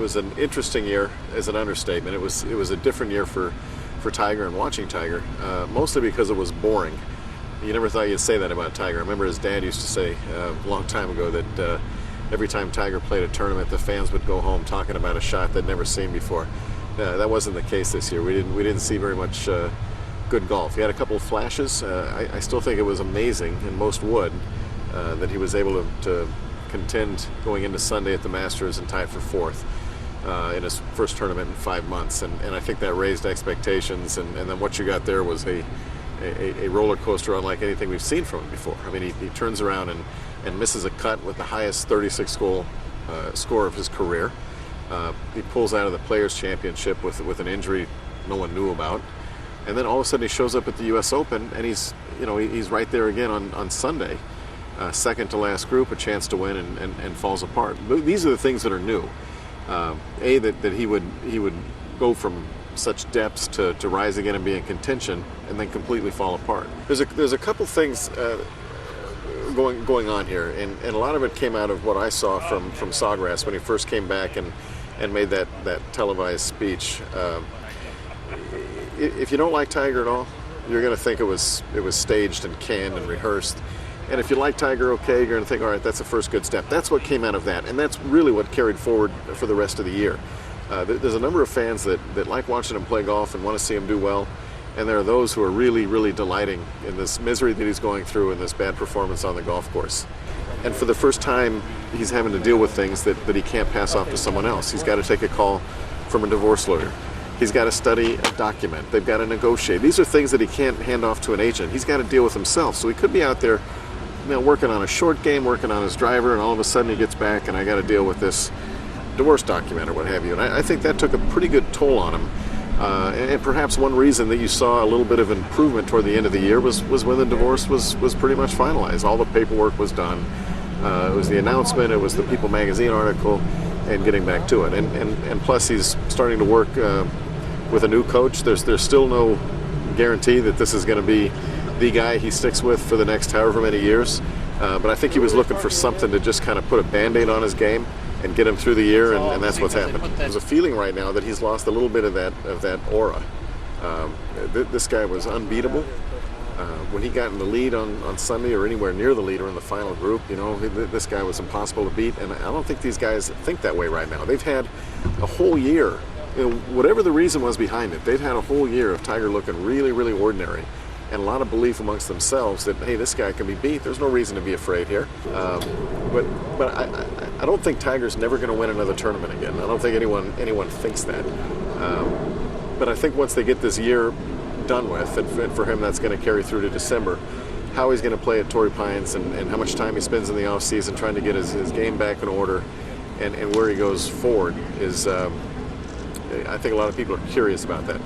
was an interesting year, as an understatement. It was a different year for Tiger and watching Tiger, mostly because it was boring. You never thought you'd say that about Tiger. I remember his dad used to say a long time ago that every time Tiger played a tournament, the fans would go home talking about a shot they'd never seen before. That wasn't the case this year. We didn't see very much good golf. He had a couple of flashes. I still think it was amazing, and most would, that he was able to contend going into Sunday at the Masters and tie for fourth in his first tournament in 5 months. And I think that raised expectations. And then what you got there was a roller coaster unlike anything we've seen from him before. I mean, he turns around and misses a cut with the highest 36-hole score of his career. He pulls out of the Players' Championship with an injury no one knew about. And then all of a sudden he shows up at the U.S. Open, and he's right there again on Sunday. Second to last group, a chance to win, and falls apart. These are the things that are new. That he would go from such depths to rise again and be in contention, and then completely fall apart. There's a couple things going on here, and a lot of it came out of what I saw from Sawgrass when he first came back and made that televised speech. If you don't like Tiger at all, you're going to think it was staged and canned and rehearsed. And if you like Tiger, okay, you're going to think, all right, that's the first good step. That's what came out of that, and that's really what carried forward for the rest of the year. There's a number of fans that like watching him play golf and want to see him do well, and there are those who are really, really delighting in this misery that he's going through and this bad performance on the golf course. And for the first time, he's having to deal with things that he can't pass off to someone else. He's got to take a call from a divorce lawyer. He's got to study a document. They've got to negotiate. These are things that he can't hand off to an agent. He's got to deal with himself. So he could be out there, working on a short game, working on his driver, and all of a sudden he gets back and I got to deal with this divorce document or what have you. And I think that took a pretty good toll on him. And perhaps one reason that you saw a little bit of improvement toward the end of the year was when the divorce was pretty much finalized. All the paperwork was done. It was the announcement, it was the People magazine article, and getting back to it. And plus he's starting to work with a new coach. There's still no guarantee that this is going to be the guy he sticks with for the next however many years. But I think he was looking for something to just kind of put a Band-Aid on his game and get him through the year, and that's what's happened. There's a feeling right now that he's lost a little bit of that aura. This guy was unbeatable. When he got in the lead on Sunday, or anywhere near the lead, or in the final group, this guy was impossible to beat, and I don't think these guys think that way right now. They've had a whole year, whatever the reason was behind it, they've had a whole year of Tiger looking really, really ordinary, and a lot of belief amongst themselves that, hey, this guy can be beat. There's no reason to be afraid here. But I don't think Tiger's never going to win another tournament again. I don't think anyone thinks that. But I think once they get this year done with, and for him that's going to carry through to December, how he's going to play at Torrey Pines and how much time he spends in the off season trying to get his game back in order, and where he goes forward is, I think a lot of people are curious about that.